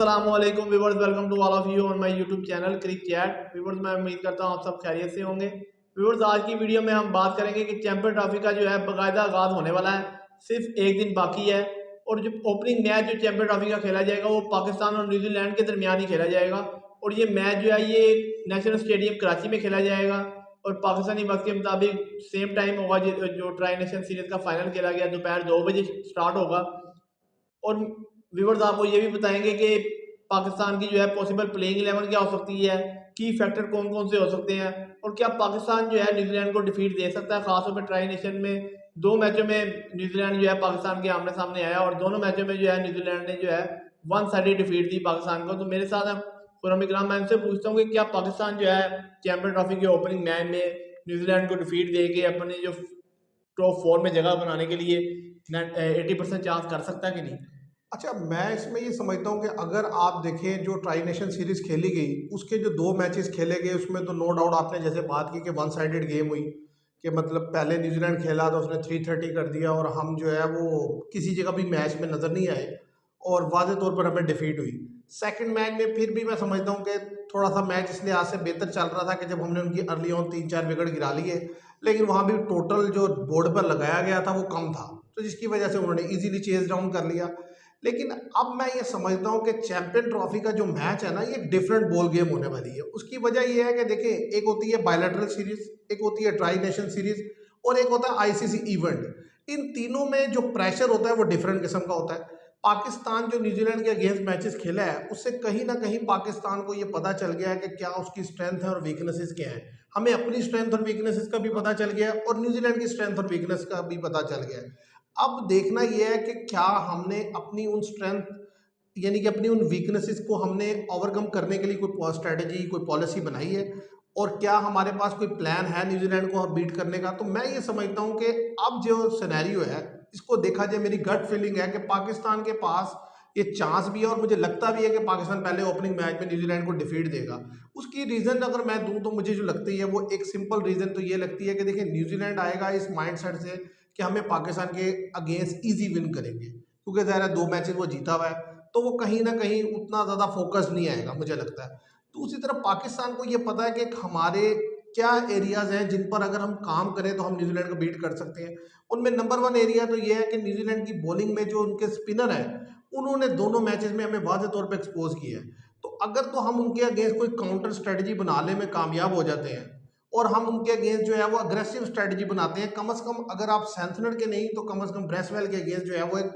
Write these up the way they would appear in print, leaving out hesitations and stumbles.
अस्सलामुअलैकुम viewers, welcome to all of you on my YouTube channel Cric Chat. Viewers, मैं उम्मीद करता हूँ आप सब खैरियत से होंगे। व्यूअर्स, आज की वीडियो में हम बात करेंगे कि चैंपियन ट्रॉफी का जो है बाकायदा आगाज़ होने वाला है। सिर्फ एक दिन बाकी है और जो ओपनिंग मैच जो चैंपियन ट्रॉफी का खेला जाएगा वो पाकिस्तान और न्यूजीलैंड के दरमियान ही खेला जाएगा। और ये मैच जो है ये नेशनल स्टेडियम कराची में खेला जाएगा और पाकिस्तानी वक्त के मुताबिक सेम टाइम होगा जो ट्राई नेशन सीरीज़ का फाइनल खेला गया दोपहर 2 बजे स्टार्ट होगा। और व्यूवर्स, आपको ये भी बताएंगे कि पाकिस्तान की जो है पॉसिबल प्लेइंग 11 क्या हो सकती है, की फैक्टर कौन कौन से हो सकते हैं और क्या पाकिस्तान जो है न्यूजीलैंड को डिफीट दे सकता है। खासतौर पर ट्राई नेशन में 2 मैचों में न्यूजीलैंड जो है पाकिस्तान के आमने सामने आया और दोनों मैचों में जो है न्यूजीलैंड ने जो है वन साइडेड डिफीट दी पाकिस्तान को। तो मेरे साथ है खुरम इकराम। मैं इनसे पूछता हूँ कि क्या पाकिस्तान जो है चैंपियन ट्रॉफी के ओपनिंग मैच में न्यूजीलैंड को डिफीट दे के अपने जो टॉप 4 में जगह बनाने के लिए 80% चांस कर सकता है कि नहीं। अच्छा, मैं इसमें ये समझता हूँ कि अगर आप देखें जो ट्राई नेशन सीरीज़ खेली गई उसके जो 2 मैचेस खेले गए उसमें तो नो डाउट आपने जैसे बात की कि वन साइडेड गेम हुई कि मतलब पहले न्यूजीलैंड खेला तो उसने 330 कर दिया और हम जो है वो किसी जगह भी मैच में नज़र नहीं आए और वाज़े तौर पर हमें डिफीट हुई। सेकंड मैच में फिर भी मैं समझता हूँ कि थोड़ा सा मैच इसलिए आज से बेहतर चल रहा था कि जब हमने उनकी अर्ली ऑन 3-4 विकेट गिरा लिए, लेकिन वहाँ भी टोटल जो बोर्ड पर लगाया गया था वो कम था, तो जिसकी वजह से उन्होंने ईजिली चेज डाउन कर लिया। लेकिन अब मैं ये समझता हूँ कि चैंपियन ट्रॉफी का जो मैच है ना, ये डिफरेंट बॉल गेम होने वाली है। उसकी वजह ये है कि देखिए, एक होती है बायलैटरल सीरीज, एक होती है ट्राई नेशन सीरीज और एक होता है आईसीसी इवेंट। इन तीनों में जो प्रेशर होता है वो डिफरेंट किस्म का होता है। पाकिस्तान जो न्यूजीलैंड के अगेंस्ट मैचेस खेला है उससे कहीं ना कहीं पाकिस्तान को ये पता चल गया है कि क्या उसकी स्ट्रेंथ है और वीकनेसेस क्या है। हमें अपनी स्ट्रेंथ और वीकनेसेस का भी पता चल गया है और न्यूजीलैंड की स्ट्रेंथ और वीकनेस का भी पता चल गया है। अब देखना यह है कि क्या हमने अपनी उन स्ट्रेंथ यानी कि अपनी उन वीकनेसेस को हमने ओवरकम करने के लिए कोई स्ट्रेटजी कोई पॉलिसी बनाई है और क्या हमारे पास कोई प्लान है न्यूजीलैंड को बीट करने का। तो मैं ये समझता हूँ कि अब जो सिनेरियो है इसको देखा जाए, मेरी गट फीलिंग है कि पाकिस्तान के पास ये चांस भी है और मुझे लगता भी है कि पाकिस्तान पहले ओपनिंग मैच में न्यूजीलैंड को डिफीट देगा। उसकी रीज़न अगर मैं दूं तो मुझे जो लगती है वो एक सिंपल रीज़न तो ये लगती है कि देखिए, न्यूजीलैंड आएगा इस माइंडसेट से कि हमें पाकिस्तान के अगेंस्ट ईजी विन करेंगे, क्योंकि ज़ाहिर है 2 मैचेस वो जीता हुआ है, तो वो कहीं ना कहीं उतना ज़्यादा फोकस नहीं आएगा मुझे लगता है। दूसरी तरफ पाकिस्तान को ये पता है कि हमारे क्या एरियाज़ हैं जिन पर अगर हम काम करें तो हम न्यूजीलैंड को बीट कर सकते हैं। उनमें नंबर 1 एरिया तो ये है कि न्यूजीलैंड की बॉलिंग में जो उनके स्पिनर हैं उन्होंने दोनों मैचेस में हमें वाज़े तौर पे एक्सपोज किया है। तो अगर तो हम उनके अगेंस्ट कोई काउंटर स्ट्रेटजी बनाने में कामयाब हो जाते हैं और हम उनके अगेंस्ट जो है वो अग्रेसिव स्ट्रेटजी बनाते हैं, कम से कम अगर आप सेंथनर के नहीं तो कम से कम ब्रेसवेल के अगेंस्ट जो है वो एक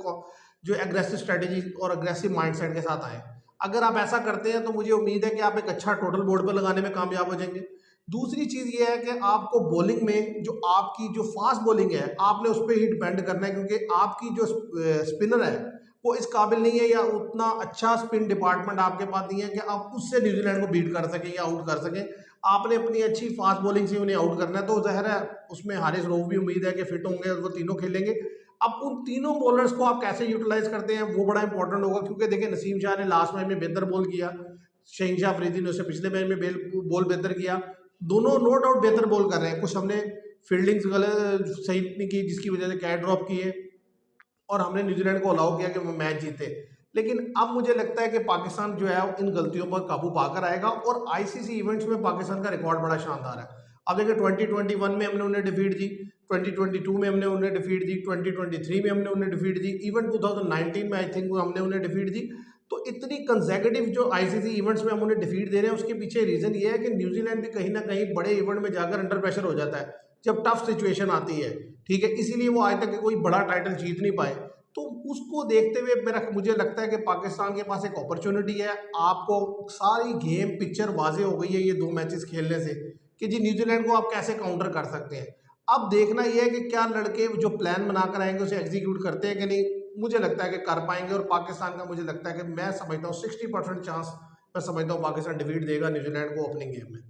जो एग्रेसिव स्ट्रेटजी और अग्रेसिव माइंडसेट के साथ आए। अगर आप ऐसा करते हैं तो मुझे उम्मीद है कि आप एक अच्छा टोटल बोर्ड पर लगाने में कामयाब हो जाएंगे। दूसरी चीज़ ये है कि आपको बॉलिंग में जो आपकी जो फास्ट बॉलिंग है आपने उस पर ही डिपेंड करना है, क्योंकि आपकी जो स्पिनर है वो इस काबिल नहीं है या उतना अच्छा स्पिन डिपार्टमेंट आपके पास नहीं है कि आप उससे न्यूजीलैंड को बीट कर सकें या आउट कर सकें। आपने अपनी अच्छी फास्ट बॉलिंग से उन्हें आउट करना है, तो ज़ाहिर है उसमें हारिस रऊफ भी उम्मीद है कि फिट होंगे और वो तीनों खेलेंगे। अब उन तीनों बॉलर्स को आप कैसे यूटिलाइज करते हैं वो बड़ा इंपॉर्टेंट होगा, क्योंकि देखिए, नसीम शाह ने लास्ट मैच में बेहतर बॉल किया, शहीन शाह अफरीदी ने उससे पिछले मैच में बॉल बेहतर किया। दोनों नो डाउट बेहतर बॉल कर रहे हैं। कुछ हमने फील्डिंग्स गलत सही नहीं की जिसकी वजह से कैच ड्रॉप किए और हमने न्यूजीलैंड को अलाउ किया कि वो मैच जीते। लेकिन अब मुझे लगता है कि पाकिस्तान जो है इन गलतियों पर काबू पाकर आएगा और आईसीसी इवेंट्स में पाकिस्तान का रिकॉर्ड बड़ा शानदार है। अब देखिए, 2021 में हमने उन्हें डिफीट दी, 2022 में हमने उन्हें डिफीट दी, 2023 में हमने उन्हें डिफीट दी, इवन 2019 में आई थिंक हमने उन्हें डिफीट दी। तो इतनी कंसेक्यूटिव जो आईसीसी इवेंट्स में हम उन्हें डिफीट दे रहे हैं उसके पीछे रीज़न ये है कि न्यूजीलैंड भी कहीं ना कहीं बड़े इवेंट में जाकर अंडर प्रेशर हो जाता है जब टफ सिचुएशन आती है। ठीक है, इसीलिए वो आज तक कोई बड़ा टाइटल जीत नहीं पाए। तो उसको देखते हुए मुझे लगता है कि पाकिस्तान के पास एक अपॉर्चुनिटी है। आपको सारी गेम पिक्चर वाजे हो गई है ये 2 मैचेस खेलने से कि जी न्यूजीलैंड को आप कैसे काउंटर कर सकते हैं। अब देखना यह है कि क्या लड़के जो प्लान बनाकर आएंगे उसे एग्जीक्यूट करते हैं कि नहीं। मुझे लगता है कि कर पाएंगे और पाकिस्तान का मुझे लगता है कि मैं समझता हूँ 60% चांस मैं समझता हूँ पाकिस्तान डिफीट देगा न्यूजीलैंड को ओपनिंग गेम में।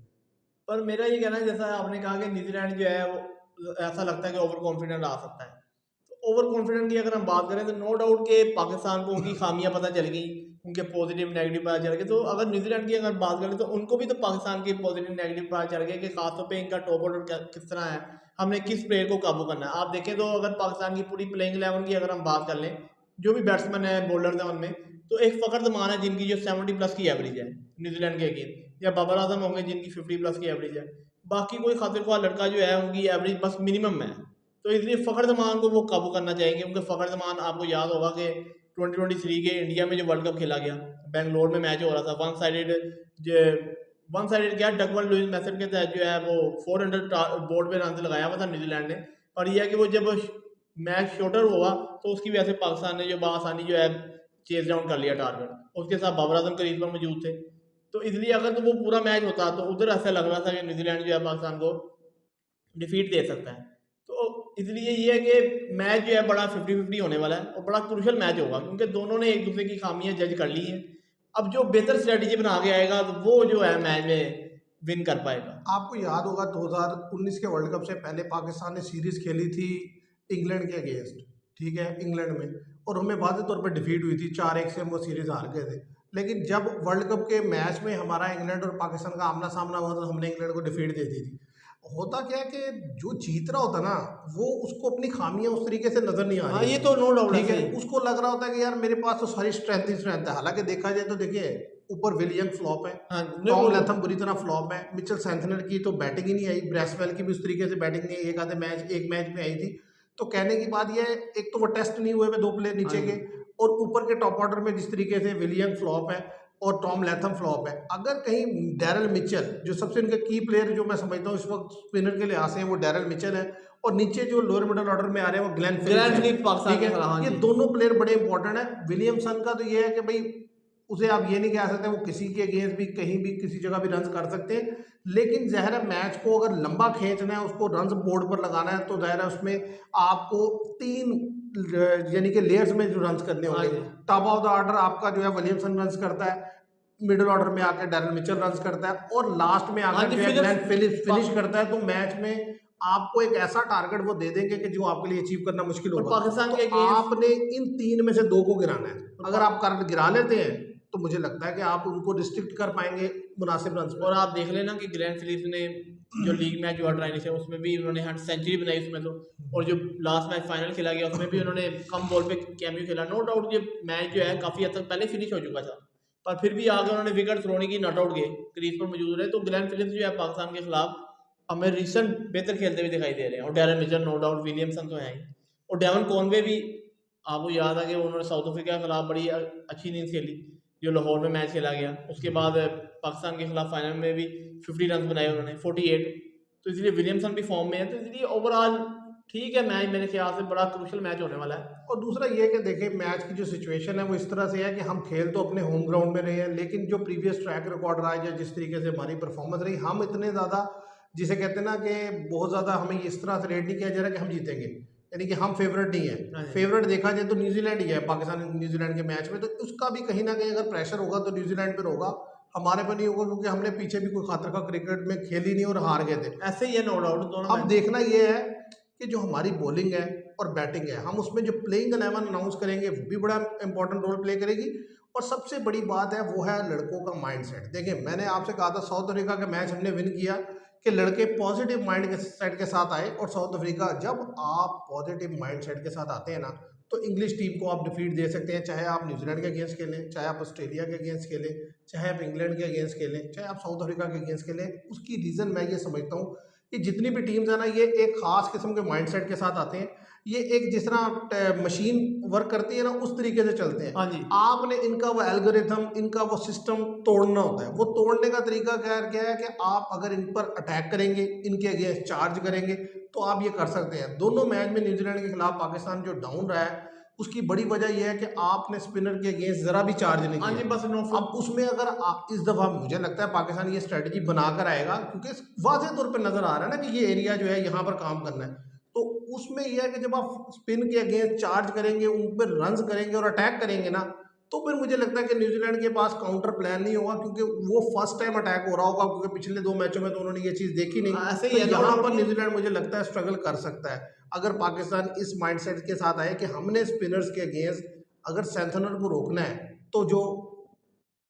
पर मेरा ये कहना है, जैसा आपने कहा कि न्यूजीलैंड जो है वो ऐसा लगता है कि ओवर कॉन्फिडेंट आ सकता है। तो ओवर कॉन्फिडेंट की अगर हम बात करें तो नो डाउट के पाकिस्तान को उनकी खामियां पता चल गई, उनके पॉजिटिव नेगेटिव पता चल गए। तो अगर न्यूजीलैंड की अगर बात करें तो उनको भी तो पाकिस्तान के पॉजिटिव नेगेटिव पता चल गए कि खासतौर पे इनका टॉप ऑर्डर किस तरह है, हमने किस प्लेयर को काबू करना है। आप देखें तो अगर पाकिस्तान की पूरी प्लेइंग 11 की अगर हम बात कर लें, जो भी बैट्समैन है बॉलर है उनमें तो एक फ़खर ज़मान है जिनकी जो 70 प्लस की एवरेज है न्यूजीलैंड के अगेंस्ट, या बाबर आजम होंगे जिनकी 50 प्लस की एवरेज है। बाकी कोई खातिर ख्वाह लड़का जो है उनकी एवरेज बस मिनिमम है। तो इसलिए फ़खर ज़मान को वो काबू करना चाहेंगे, क्योंकि फ़खर ज़मान आपको याद होगा कि 2023 के इंडिया में जो वर्ल्ड कप खेला गया, बेंगलोर में मैच हो रहा था, वन साइडेड क्या, डकवर्थ लुईस मेथड के तहत जो है वो 400 बोर्ड पे रन लगाया हुआ था न्यूजीलैंड ने। और यह है कि वो जब मैच शॉर्टर हुआ तो उसकी वजह से पाकिस्तान ने जो बासानी जो है चेज डाउन कर लिया टारगेट, उसके साथ बाबर आजम क्रीज पर मौजूद थे। तो इसलिए अगर तो वो पूरा मैच होता तो उधर ऐसा लग रहा था कि न्यूजीलैंड जो है पाकिस्तान को डिफीट दे सकता है। तो इसलिए ये है कि मैच जो है बड़ा 50-50 होने वाला है और बड़ा क्रूशल मैच होगा, क्योंकि दोनों ने एक दूसरे की खामियां जज कर ली हैं। अब जो बेहतर स्ट्रेटजी बना के आएगा तो वो जो है मैच में विन कर पाएगा। आपको याद होगा 2019 के वर्ल्ड कप से पहले पाकिस्तान ने सीरीज खेली थी इंग्लैंड के अगेंस्ट, ठीक है, इंग्लैंड में, और हमें वाज़े तौर पर डिफीट हुई थी, 4-1 से हम वो सीरीज हार गए थे। लेकिन जब वर्ल्ड कप के मैच में हमारा इंग्लैंड और पाकिस्तान का आमना सामना हुआ तो हमने इंग्लैंड को डिफीट दे दी थी। होता क्या है कि जो जीत रहा होता ना, वो उसको अपनी खामियां उस तरीके से नजर नहीं आ हाँ, रही ये होती, तो नो डाउट ठीक है, है, सही। उसको लग रहा होता है कि यार मेरे पास तो सारी स्ट्रेंथ ही स्ट्रेंथ है। हालांकि देखा जाए तो देखिए, ऊपर विलियम फ्लॉप है, हाँ, नहीं टॉम वो लैथम बुरी तरह फ्लॉप है, मिचेल सेंथनर की तो बैटिंग ही नहीं आई, ब्रेसवेल की भी उस तरीके से बैटिंग नहीं आई, एक मैच में आई थी। तो कहने की बात यह है, एक तो वो टेस्ट नहीं हुए, 2 प्लेयर हाँ नीचे जी, के, और ऊपर के टॉप ऑर्डर में जिस तरीके से विलियम फ्लॉप है और टॉम लैथम फ्लॉप है। अगर कहीं डैरल मिचेल, जो सबसे इनका की प्लेयर जो मैं समझता हूँ इस वक्त स्पिनर के लिहाज से, वो डैरल मिचेल है, और नीचे जो लोअर मिडल ऑर्डर में आ रहे हैं वो ग्लेन फिलिप्स ग्रैंड है, फिलिप पाकिस्तान ठीक के है। खिलाफ, हाँ ये जी। दोनों प्लेयर बड़े इंपॉर्टेंट है। विलियमसन का तो ये है कि भाई उसे आप ये नहीं कह सकते वो किसी के अगेंस्ट भी कहीं भी किसी जगह भी रन कर सकते हैं, लेकिन ज़ाहिर है मैच को अगर लंबा खींचना है, उसको रन बोर्ड पर लगाना है, तो ज़ाहिर है उसमें आपको 3 यानी कि लेयर्स में जो रन करने हाँ होंगे। जी, टॉप ऑफ द ऑर्डर आपका जो है विलियमसन रन करता है, मिडिल ऑर्डर में आकर डैरेन मिचेल रन करता है, और लास्ट में हाँ आकर जी, जो है ग्लेन फिलिप्स फिनिश फिलिप्स। करता है। तो मैच में आपको एक ऐसा टारगेट वो दे देंगे कि जो आपके लिए अचीव करना मुश्किल और होगा। पाकिस्तान तो के अगेंस्ट आपने इन 3 में से 2 को गिराना है। और, अगर आप कर गिरा लेते हैं तो मुझे लगता है कि आप उनको रिस्ट्रिक्ट कर पाएंगे मुनासिब रन और पर। आप देख लेना कि ग्रैंड फिलिप्स ने जो लीग मैच हुआ ट्राई से उसमें भी उन्होंने 100 सेंचुरी बनाई उसमें तो, और जो लास्ट मैच फाइनल खेला गया उसमें भी उन्होंने कम बॉल पे कैमियो खेला। नो डाउट ये मैच जो है काफ़ी हद तक पहले फिनिश हो चुका था, पर फिर भी आगे उन्होंने विकेट थ्रो नहीं की, नॉट आउट गए, क्रीज पर मौजूद रहे। तो ग्लेन फिलिप्स जो है पाकिस्तान के खिलाफ हमें रिसेंट बेहतर खेलते हुए दिखाई दे रहे हैं, और Darren Mitchell no doubt, Williamson तो है ही, और डेवन कॉनवे भी। आपको याद है कि उन्होंने साउथ अफ्रीका के खिलाफ बड़ी अच्छी इनिंग्स खेली, जो लाहौर में मैच खेला गया। उसके बाद पाकिस्तान के खिलाफ फाइनल में भी 50 रन बनाए उन्होंने, 48। तो इसलिए विलियमसन भी फॉर्म में है, तो इसलिए ओवरऑल ठीक है मैच, मेरे ख्याल से बड़ा क्रूशल मैच होने वाला है। और दूसरा ये कि देखिए, मैच की जो सिचुएशन है वो इस तरह से है कि हम खेल तो अपने होम ग्राउंड में रहे हैं, लेकिन जो प्रीवियस ट्रैक रिकॉर्ड रहा है या जिस तरीके से हमारी परफॉर्मेंस रही, हम इतने ज़्यादा, जिसे कहते हैं ना कि बहुत ज़्यादा हमें इस तरह से रेट नहीं किया जा रहा कि हम जीतेंगे, यानी कि हम फेवरेट नहीं है। हाँ जी, फेवरेट देखा जाए तो न्यूजीलैंड ही है पाकिस्तान न्यूजीलैंड के मैच में, तो उसका भी कहीं ना कहीं अगर प्रेशर होगा तो न्यूजीलैंड पर होगा, हमारे पर नहीं होगा, क्योंकि हमने पीछे भी कोई खातर का क्रिकेट में खेली नहीं और हार गए थे। ऐसे ही है नो डाउट दोनों अब मैच। देखना ये है कि जो हमारी बॉलिंग है और बैटिंग है, हम उसमें जो प्लेइंग 11 अनाउंस करेंगे वो भी बड़ा इंपॉर्टेंट रोल प्ले करेगी। और सबसे बड़ी बात है वो है लड़कों का माइंडसेट। देखिए, मैंने आपसे कहा था साउथ अफ्रीका का मैच हमने विन किया कि लड़के पॉजिटिव माइंड के सेट के साथ आए, और साउथ अफ्रीका, जब आप पॉजिटिव माइंड सेट के साथ आते हैं ना, तो इंग्लिश टीम को आप डिफीट दे सकते हैं, चाहे आप न्यूजीलैंड के अगेंस्ट खेलें, चाहे आप ऑस्ट्रेलिया के अगेंस्ट खेलें, चाहे आप इंग्लैंड के अगेंस्ट खेलें, चाहे आप साउथ अफ्रीका के अगेंस्ट खेलें। उसकी रीज़न मैं ये समझता हूँ कि जितनी भी टीम्स है ना, ये एक खास किस्म के माइंडसेट के साथ आते हैं। ये एक जिस तरह मशीन वर्क करती है ना, उस तरीके से चलते हैं। हाँ जी, आपने इनका वो एल्गोरिथम, इनका वो सिस्टम तोड़ना होता है। वो तोड़ने का तरीका क्या है कि आप अगर इन पर अटैक करेंगे, इनके अगेंस्ट चार्ज करेंगे, तो आप ये कर सकते हैं। दोनों मैच में न्यूजीलैंड के खिलाफ पाकिस्तान जो डाउन रहा है, उसकी बड़ी वजह यह है कि आपने स्पिनर के अगेंस्ट जरा भी चार्ज नहीं हाँ जी, किया। बस नो अब उसमें अगर आप इस दफ़ा, मुझे लगता है पाकिस्तान ये स्ट्रेटजी बनाकर आएगा, क्योंकि वाज़ेह तौर पे नज़र आ रहा है ना कि ये एरिया जो है यहाँ पर काम करना है। तो उसमें यह है कि जब आप स्पिन के अगेंस्ट चार्ज करेंगे, उन पर रन्स करेंगे और अटैक करेंगे ना, तो फिर मुझे लगता है कि न्यूजीलैंड के पास काउंटर प्लान नहीं होगा, क्योंकि वो फर्स्ट टाइम अटैक हो रहा होगा, क्योंकि पिछले 2 मैचों में तो उन्होंने ये चीज़ देखी नहीं। ऐसे तो ही है नो यहाँ डाउट। पर न्यूजीलैंड मुझे लगता है स्ट्रगल कर सकता है, अगर पाकिस्तान इस माइंडसेट के साथ आए कि हमने स्पिनर्स के अगेंस्ट अगर सेंथनर को रोकना है, तो जो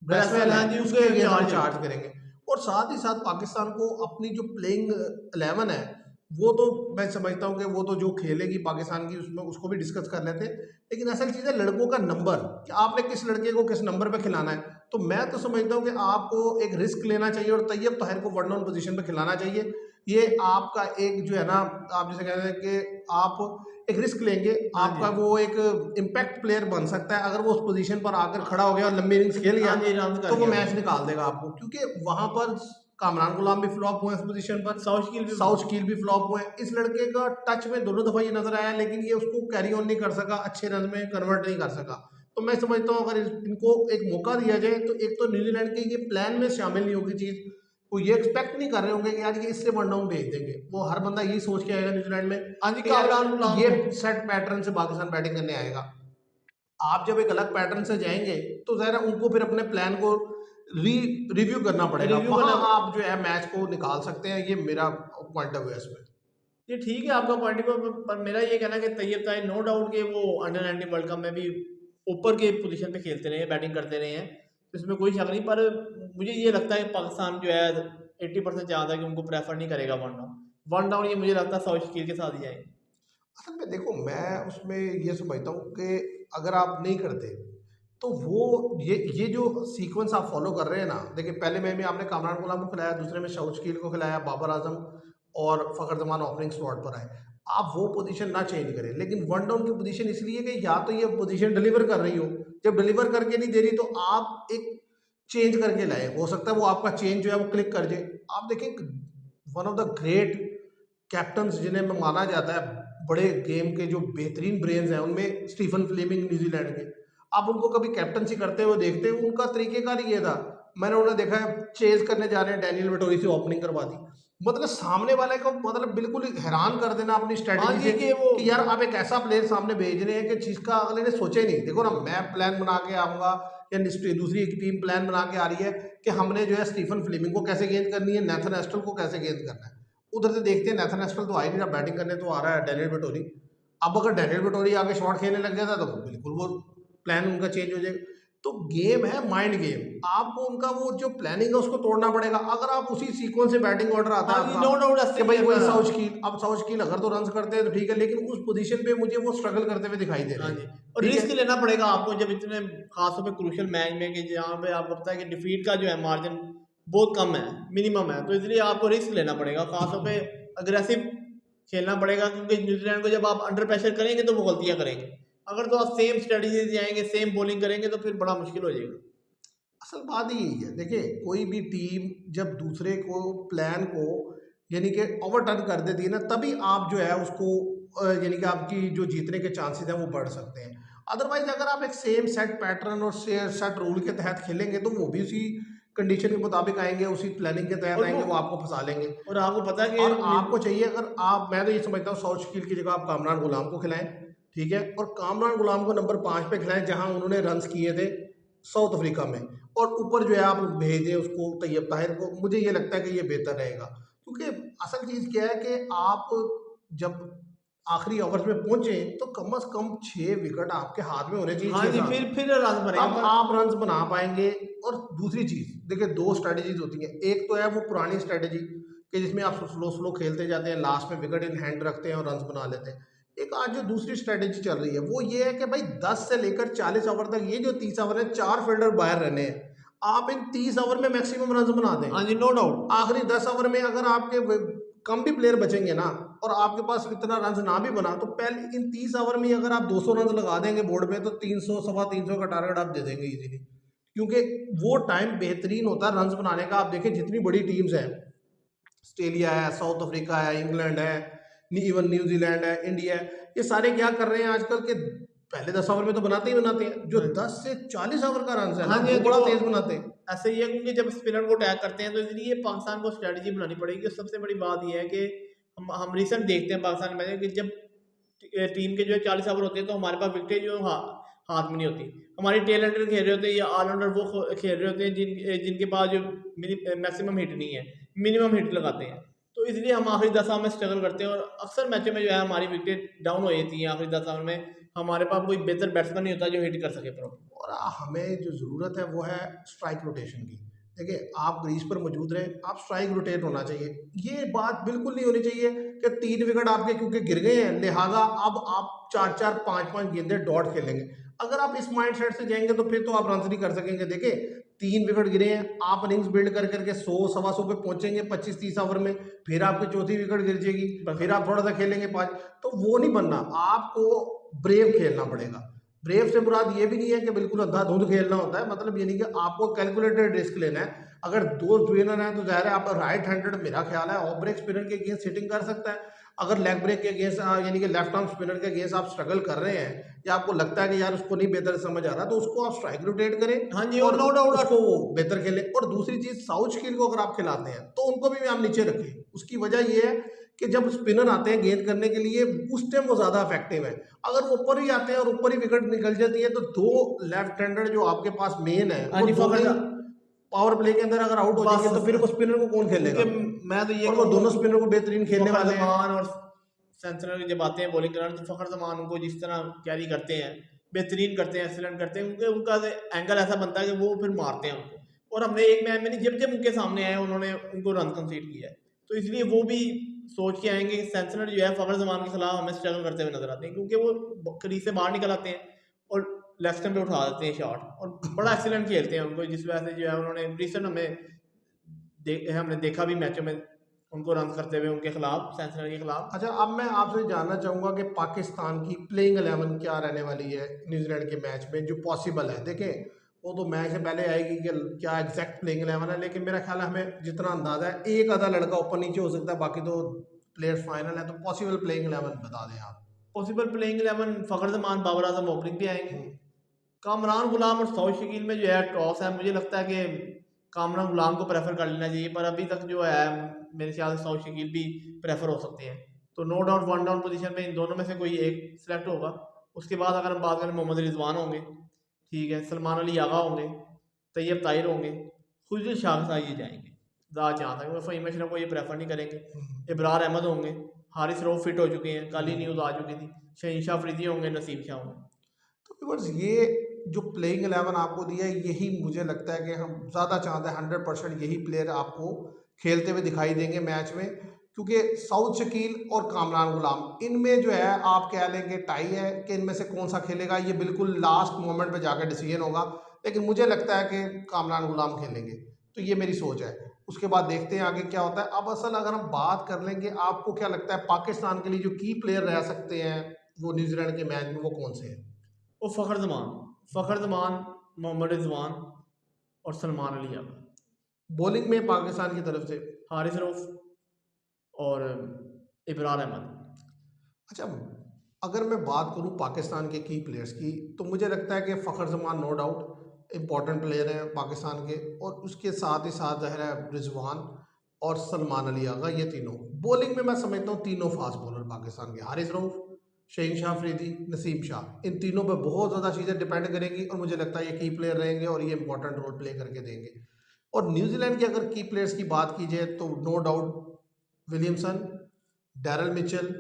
ब्रेसवेल हाँ है जी, उसके उनके अगेंस्ट हम चार्ज। चार्ज करेंगे। और साथ ही साथ पाकिस्तान को अपनी जो प्लेइंग 11 है वो तो मैं समझता हूँ कि वो तो जो खेलेगी पाकिस्तान की उसमें उसको भी डिस्कस कर लेते हैं, लेकिन असल चीज़ है लड़कों का नंबर, कि आपने किस लड़के को किस नंबर पे खिलाना है। तो मैं तो समझता हूँ कि आपको एक रिस्क लेना चाहिए और तैयब ताहिर को वन डाउन पोजीशन पे खिलाना चाहिए। ये आपका एक जो है ना, आप जैसे कह रहे हैं कि आप एक रिस्क लेंगे, हाँ जी, आपका वो एक इम्पैक्ट प्लेयर बन सकता है। अगर वो उस पोजीशन पर आकर खड़ा हो गया और लंबी इनिंग्स खेल हाँ गया, जी, रन कर तो वो गया वो। मैच निकाल देगा आपको, क्योंकि वहां पर कामरान गुलाम भी फ्लॉप हुए इस पोजीशन पर, साउथ कील भी साउथ कील भी फ्लॉप हुए। इस लड़के का टच में दोनों दफा ये नजर आया, लेकिन ये उसको कैरी ऑन नहीं कर सका, अच्छे रन में कन्वर्ट नहीं कर सका। तो मैं समझता हूँ अगर इनको एक मौका दिया जाए, तो एक तो न्यूजीलैंड के ये प्लान में शामिल नहीं होगी चीज, वो ये एक्सपेक्ट नहीं कर रहे होंगे कि यार ये इससे वन डाउन भेज देंगे। वो हर बंदा यही सोच के आएगा न्यूजीलैंड में हाँ जी, कि यार कामरान गुलाम ये को। सेट पैटर्न से पाकिस्तान बैटिंग करने आएगा। आप जब एक अलग पैटर्न से जाएंगे, तो ज़ाहिर है उनको फिर अपने प्लान को री रिव्यू करना पड़ेगा, रिव्यू वहां करना। आप जो है मैच को निकाल सकते हैं। ये मेरा पॉइंट ऑफ व्यू है इसमें। ये ठीक है आपका पॉइंट ऑफ व्यू, पर मेरा ये कहना है कि तैयब ताहिर नो डाउट कि वो अंडर 19 वर्ल्ड कप में भी ऊपर के पोजीशन पे खेलते रहे हैं, बैटिंग करते रहे हैं, तो इसमें कोई शक नहीं। पर मुझे ये लगता है कि पाकिस्तान जो है 80% चांस है कि उनको प्रेफर नहीं करेगा वन डाउन। वन डाउन ये मुझे लगता है साउथ शकील के साथ ही जाएंगे। असल में देखो, मैं उसमें ये समझता हूँ कि अगर आप नहीं करते, तो वो ये जो सीक्वेंस आप फॉलो कर रहे हैं ना, देखिए पहले में आपने कामरान गुलाम को खिलाया, दूसरे में शौज कील को खिलाया, बाबर आजम और फ़खर जमान ओपनिंग स्लॉट पर आए। आप वो पोजीशन ना चेंज करें, लेकिन वन डाउन की पोजीशन इसलिए कि या तो ये पोजीशन डिलीवर कर रही हो, जब डिलीवर करके नहीं दे रही, तो आप एक चेंज करके लाए। हो सकता है वो आपका चेंज जो है वो क्लिक कर जाए। आप देखें, one of the great captains जिन्हें माना जाता है बड़े गेम के जो बेहतरीन ब्रेन्स हैं, उनमें स्टीफन फ्लेमिंग न्यूजीलैंड के, आप उनको कभी कैप्टनसी करते हुए देखते हैं? उनका तरीकेकार ये था, मैंने उन्हें देखा है चेज करने जा रहे हैं, डैनियल वेटोरी से ओपनिंग करवा दी। मतलब सामने वाले को मतलब बिल्कुल हैरान कर देना अपनी हाँ स्ट्रेटजी जी से, कि वो। कि यार आप एक ऐसा प्लेयर सामने भेज रहे हैं कि जिसका अगले ने सोचा ही नहीं। देखो ना, मैं प्लान बना के आऊंगा या दूसरी एक टीम प्लान बना के आ रही है कि हमने जो है स्टीफन फ्लेमिंग को कैसे गेंद करनी है, नेथन एस्टल को कैसे गेंद करना है। उधर से देखते हैं नेथन एस्टल तो आ ही नहीं रहा, बैटिंग करने तो आ रहा है डैनियल वेटोरी। अब अगर डैनियल वेटोरी आगे शॉट खेलने लग जाता, तो बिल्कुल वो प्लान उनका चेंज हो जाएगा। तो गेम है माइंड गेम, आपको उनका वो जो प्लानिंग है उसको तोड़ना पड़ेगा। अगर आप उसी सीक्वेंस से बैटिंग ऑर्डर आता हाँ है जी, आपका नो डाउट ऐसे कि ही भाई है वही पर। साउथ कील, अब साउथ कील अगर तो रन करते हैं तो ठीक है, लेकिन उस पोजीशन पे मुझे वो स्ट्रगल करते हुए दिखाई दे रहे हाँ हैं। जी, और ठीक है। रिस्क लेना पड़ेगा आपको जब इतने खासतौर पे क्रूशियल मैच में, कि जहाँ पे आपको पता है कि डिफीट का जो है मार्जिन बहुत कम है, मिनिमम है, तो इसलिए आपको रिस्क लेना पड़ेगा, खासतौर पे अग्रेसिव खेलना पड़ेगा, क्योंकि न्यूजीलैंड को जब आप अंडर प्रेशर करेंगे तो वो गलतियां करेंगे। अगर तो आप सेम स्ट्रेटजी से जाएंगे, सेम बॉलिंग करेंगे, तो फिर बड़ा मुश्किल हो जाएगा। असल बात ही यही है, देखिए कोई भी टीम जब दूसरे को प्लान को यानी कि ओवरटर्न कर देती है ना, तभी आप जो है उसको यानी कि आपकी जो जीतने के चांसेस हैं वो बढ़ सकते हैं। अदरवाइज अगर आप एक सेम सेट पैटर्न और सेट रूल के तहत खेलेंगे, तो वो भी उसी कंडीशन के मुताबिक आएंगे, उसी प्लानिंग के तहत और आएंगे, वो आपको फंसा लेंगे। और आपको पता है और कि आपको चाहिए, अगर आप, मैं तो ये समझता हूँ साउथ शकील की जगह आप कामरान गुलाम को खिलाएं, ठीक है, और कामरान गुलाम को नंबर 5 पे खिलाएं जहां उन्होंने रन्स किए थे साउथ अफ्रीका में, और ऊपर जो है आप भेज दें उसको तैयब ताहिर को। मुझे ये लगता है कि ये बेहतर रहेगा, क्योंकि असल चीज़ क्या है कि आप जब आखिरी ओवर्स में पहुंचे, तो कम से कम 6 विकेट आपके हाथ में होने चाहिए, हाँ छः जी, सात फिर रन बनेगा तब पर। आप रन्स बना पाएंगे। और दूसरी चीज़ देखिए, दो स्ट्रेटजीज होती हैं। एक तो है वो पुरानी स्ट्रेटजी कि जिसमें आप स्लो स्लो खेलते जाते हैं, लास्ट में विकेट इन हैंड रखते हैं और रन्स बना लेते हैं। एक आज जो दूसरी स्ट्रेटजी चल रही है वो ये है कि भाई 10 से लेकर 40 ओवर तक, ये जो 30 ओवर है, 4 फील्डर बाहर रहने हैं। आप इन 30 ओवर में मैक्सिमम रन्स बना दें। हाँ जी, नो डाउट। आखिरी 10 ओवर में अगर आपके कम भी प्लेयर बचेंगे ना, और आपके पास इतना रन ना भी बना, तो पहले इन 30 ओवर में ही अगर आप 200 रन लगा देंगे बोर्ड पे, तो 300 सवा 300 का टारगेट आप दे देंगे इजीली। क्योंकि वो टाइम बेहतरीन होता है रन बनाने का। आप देखिए जितनी बड़ी टीम्स हैं, ऑस्ट्रेलिया है, साउथ अफ्रीका है, इंग्लैंड है, इवन न्यूजीलैंड है, इंडिया है, ये सारे क्या कर रहे हैं आजकल के, पहले 10 ओवर में तो बनाते ही बनाते हैं। जो हाँ जी, 10 से 40 ओवर का रन है हाँ ना, जी, हाँ वो जी, बड़ा वो तेज बनाते हैं। ऐसे ही है, क्योंकि जब स्पिनर को अटैक करते हैं तो इसलिए पाकिस्तान को स्ट्रेटजी बनानी पड़ेगी। और सबसे बड़ी बात यह है कि हम रिसेंट देखते हैं पाकिस्तान में कि जब टीम के जो है 40 ओवर होते हैं, तो हमारे पास विकेटें जो हाथ में नहीं होती। हमारी टेल एंडर खेल रहे होते हैं या ऑलराउंडर वो खेल रहे होते हैं जिनके पास जो मैक्सिमम हिट नहीं है, मिनिमम हिट लगाते हैं। तो इसलिए हम आखिरी 10 ओवर में स्ट्रगल करते हैं, और अक्सर मैचों में जो है हमारी विकेटें डाउन हो जाती हैं आखिरी 10 ओवर में। हमारे पास कोई बेहतर बैट्समैन नहीं होता जो हिट कर सके प्रॉपर। और हमें जो ज़रूरत है वो है स्ट्राइक रोटेशन की। देखिए आप क्रीज पर मौजूद रहे, आप स्ट्राइक रोटेट होना चाहिए। ये बात बिल्कुल नहीं होनी चाहिए कि 3 विकेट आपके क्योंकि गिर गए हैं लिहाजा अब आप 4-4 5-5 गेंदें डॉट खेलेंगे। अगर आप इस माइंड सेट से जाएंगे तो फिर तो आप रन नहीं कर सकेंगे। देखिए 3 विकेट गिरे हैं, आप इनिंग्स बिल्ड कर करके 100 सवा 100 पे पहुंचेंगे 25-30 ओवर में, फिर आपकी चौथी विकेट गिर जाएगी, फिर आप थोड़ा सा खेलेंगे 5। तो वो नहीं बनना, आपको ब्रेव खेलना पड़ेगा। ब्रेव से मुराद ये भी नहीं है कि बिल्कुल अंधाधुंध खेलना होता है, मतलब ये नहीं कि आपको कैलकुलेटेड रिस्क लेना है। अगर दो स्पिनर हैं तो जाहिर है आप राइट हैंडेड, मेरा ख्याल है ऑफ ब्रेक स्पिनर के अगेंस्ट हिटिंग कर सकता है। अगर लेग ब्रेक के अगेंस्ट यानी कि लेफ्ट आर्म स्पिनर के अगेंस्ट आप स्ट्रगल कर रहे हैं या आपको लगता है कि यार उसको नहीं बेहतर समझ आ रहा, तो उसको आप स्ट्राइक रोटेट करें हाँ जी, और और नो डाउट उसको वो बेहतर खेलें। और दूसरी चीज साउथ स्किल को अगर आप खिलाते हैं तो उनको भी आप नीचे रखें। उसकी वजह ये है कि जब स्पिनर आते हैं गेंद करने के लिए उस टाइम वो ज्यादा इफेक्टिव है। अगर वो ऊपर ही आते हैं और ऊपर ही विकेट निकल जाती है तो दो लेफ्ट हैंडर जो आपके पास मेन है हाँ वो जी दोनों फखर ही पावर प्ले के अंदर अगर आउट हो बस जाएंगे तो फिर वो स्पिनर को कौन खेलेगा? क्योंकि मैं तो ये और वो कहूँगा दोनों कि स्पिनर को बेहतरीन खेलने फखर वाले हैं। जमान और सेंसनर की जब आते हैं बॉलिंग कराने तो फखर जमान उनको जिस तरह कैरी करते हैं, बेहतरीन करते हैं, एक्सीलेंट करते हैं, क्योंकि उनका एंगल ऐसा बनता है कि वो फिर मारते हैं उनको। और हमने एक मैच में नहीं, जब जब उनके सामने आए उन्होंने उनको रन कंसीड किया है, तो इसलिए वो भी सोच के आएंगे कि सेंसनर जो है फखर जमान के खिलाफ हमें स्ट्रगल करते हुए नजर आते हैं, क्योंकि वो क्रीज से बाहर निकल आते हैं और लेफ्ट स्टंप पे उठा देते हैं शॉट और बड़ा एक्सीलेंट खेलते हैं उनको, जिस वजह से जो है उन्होंने रिसेंट हमने देखा भी मैचों में उनको रन करते हुए उनके खिलाफ, सेंसनर के खिलाफ। अच्छा, अब मैं आपसे जानना चाहूंगा कि पाकिस्तान की प्लेइंग 11 क्या रहने वाली है न्यूजीलैंड के मैच में, जो पॉसिबल है। देखें वो तो मैच से पहले आएगी कि क्या एग्जैक्ट प्लेइंग 11 है, लेकिन मेरा ख्याल है हमें जितना अंदाजा है एक आधा लड़का ऊपर नीचे हो सकता है, बाकी तो प्लेयर्स फाइनल है। तो पॉसिबल प्लेइंग 11 बता दें आप। पॉसिबल प्लेइंग 11 फखर जमान बाबर आजम ओपनिंग पे आएंगे। हम्म, कामरान गुलाम और सौद शकील में जो है टॉस है, मुझे लगता है कि कामरान गुलाम को प्रेफर कर लेना चाहिए, पर अभी तक जो है मेरे ख्याल से सौद शकील भी प्रेफर हो सकते हैं। तो no doubt one down position में इन दोनों में से कोई एक सिलेक्ट होगा। उसके बाद अगर हम बात करें मोहम्मद रिजवान होंगे, ठीक है, सलमान अली आगा होंगे, तैयब ताहिर होंगे, खुजल शाह के साथ ये जाएंगे, ज़्यादा चांस है, क्योंकि फ़हीम अशरफ को ये प्रेफर नहीं करेंगे। हम्म। इब्रार अहमद होंगे, हारिस रऊफ फिट हो चुके हैं, कल ही हम्म। न्यूज़ आ चुकी थी, शहीनशाह अफरीदी होंगे, नसीम शाह होंगे। तो व्यूअर्स ये जो प्लेइंग 11 आपको दिया है यही मुझे लगता है कि हम ज़्यादा चाहते हैं 100% यही प्लेयर आपको खेलते हुए दिखाई देंगे मैच में, क्योंकि साउद शकील और कामरान गुलाम इनमें जो है आप कह लेंगे टाई है कि इनमें से कौन सा खेलेगा, ये बिल्कुल लास्ट मोमेंट पे जाकर डिसीजन होगा। लेकिन मुझे लगता है कि कामरान गुलाम खेलेंगे, तो ये मेरी सोच है। उसके बाद देखते हैं आगे क्या होता है। अब असल अगर हम बात कर लेंगे, आपको क्या लगता है पाकिस्तान के लिए जो की प्लेयर रह सकते हैं वो न्यूजीलैंड के मैच में वो कौन से हैं? वो फ़खर जमान, मोहम्मद रिजवान और सलमान अली आगा, बॉलिंग में पाकिस्तान की तरफ से? हारिस रऊफ और इब्रार अहमद। अच्छा, अगर मैं बात करूं पाकिस्तान के की प्लेयर्स की तो मुझे लगता है कि Fakhar Zaman no doubt important player हैं पाकिस्तान के, और उसके साथ ही साथ ज़ाहिर है रिजवान और सलमान अली आगा, ये तीनों। बॉलिंग में मैं समझता हूँ तीनों फास्ट बॉलर पाकिस्तान के, हारिस रऊफ, शहीन शाह अफरीदी, नसीम शाह, इन तीनों पे बहुत ज़्यादा चीज़ें डिपेंड करेंगी और मुझे लगता है ये की प्लेयर रहेंगे और ये इंपॉर्टेंट रोल प्ले करके देंगे। और न्यूजीलैंड की अगर की प्लेयर्स की बात की जाए तो no doubt Williamson, Daryl Mitchell,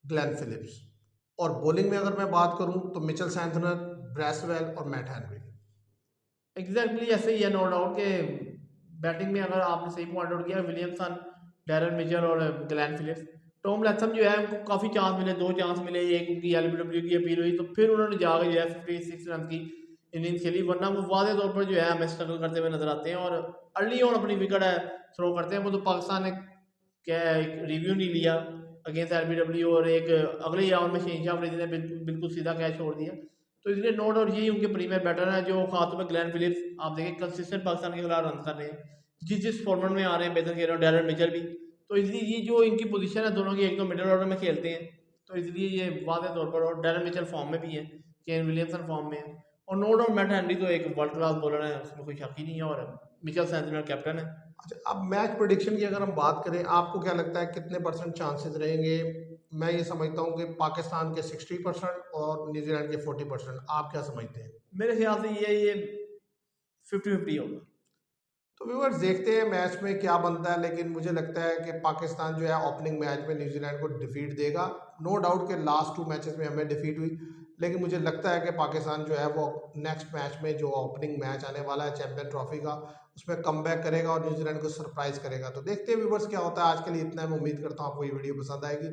Glenn Phillips. और बॉलिंग में अगर मैं बात करूं तो मिचेल सैंटनर, ब्रैसवेल और मैट हेनरी। एग्जैक्टली ऐसे ही है, नो डाउट के बैटिंग में अगर आपने सही पॉइंट आउट किया, विलियमसन, डैरन मिचेल और ग्लेन फिलिप्स। टॉम लैथम जो है उनको काफ़ी चांस मिले, 2 चांस मिले, एक उनकी एलबीडब्ल्यू की अपील हुई, तो फिर उन्होंने जाकर जो है 56 रन की इनिंग्स खेली, वरना वो वादे तौर पर जो है हमें स्ट्रगल करते हुए नजर आते हैं और अर्ली ऑन अपनी विकेट है थ्रो करते हैं। वो तो पाकिस्तान ने क्या एक रिव्यू नहीं लिया अगेंस्ट एलबीडब्ल्यू, और एक अगले ही राउंड में शहनशाह अफरीदी ने बिल्कुल बिल्कुल सीधा कैच छोड़ दिया। तो इसलिए नो डाउट यही उनके प्रीमियर बैटर हैं, जो खासतौर पर ग्लेन फिलिप्स आप देखें कंसिस्टेंट पाकिस्तान के खिलाफ रन कर रहे हैं, जिस जिस फॉर्मेट में आ रहे हैं बेहतर खेल रहे हैं, डैरन मिचेल भी। तो इसलिए ये जो इनकी पोजीशन है दोनों की, एक तो मिडिल ऑर्डर में खेलते हैं, तो इसलिए ये वाज़ेह तौर पर, और डैरन मिचेल फॉर्म में भी है, केन विलियमसन फॉर्म में है, और नो डाउट मैट हेनरी तो एक वर्ल्ड क्लास बॉलर है, उसमें कोई शक ही नहीं है, और मिचेल सेंटनर कैप्टन है। अच्छा, अब मैच प्रिडिक्शन की अगर हम बात करें, आपको क्या लगता है कितने परसेंट चांसेस रहेंगे? मैं ये समझता हूँ कि पाकिस्तान के 60% और न्यूजीलैंड के 40%। आप क्या समझते हैं? मेरे ख्याल से ये 50-50 होगा। तो व्यूअर्स देखते हैं मैच में क्या बनता है, लेकिन मुझे लगता है कि पाकिस्तान जो है ओपनिंग मैच में न्यूजीलैंड को डिफीट देगा। नो डाउट के लास्ट 2 मैचेस में हमें डिफीट हुई, लेकिन मुझे लगता है कि पाकिस्तान जो है वो नेक्स्ट मैच में जो ओपनिंग मैच आने वाला है चैंपियन ट्रॉफी का, उसमें कमबैक करेगा और न्यूजीलैंड को सरप्राइज करेगा। तो देखते हैं व्यूवर्स क्या होता है। आज के लिए इतना है, मैं उम्मीद करता हूँ आपको ये वीडियो पसंद आएगी।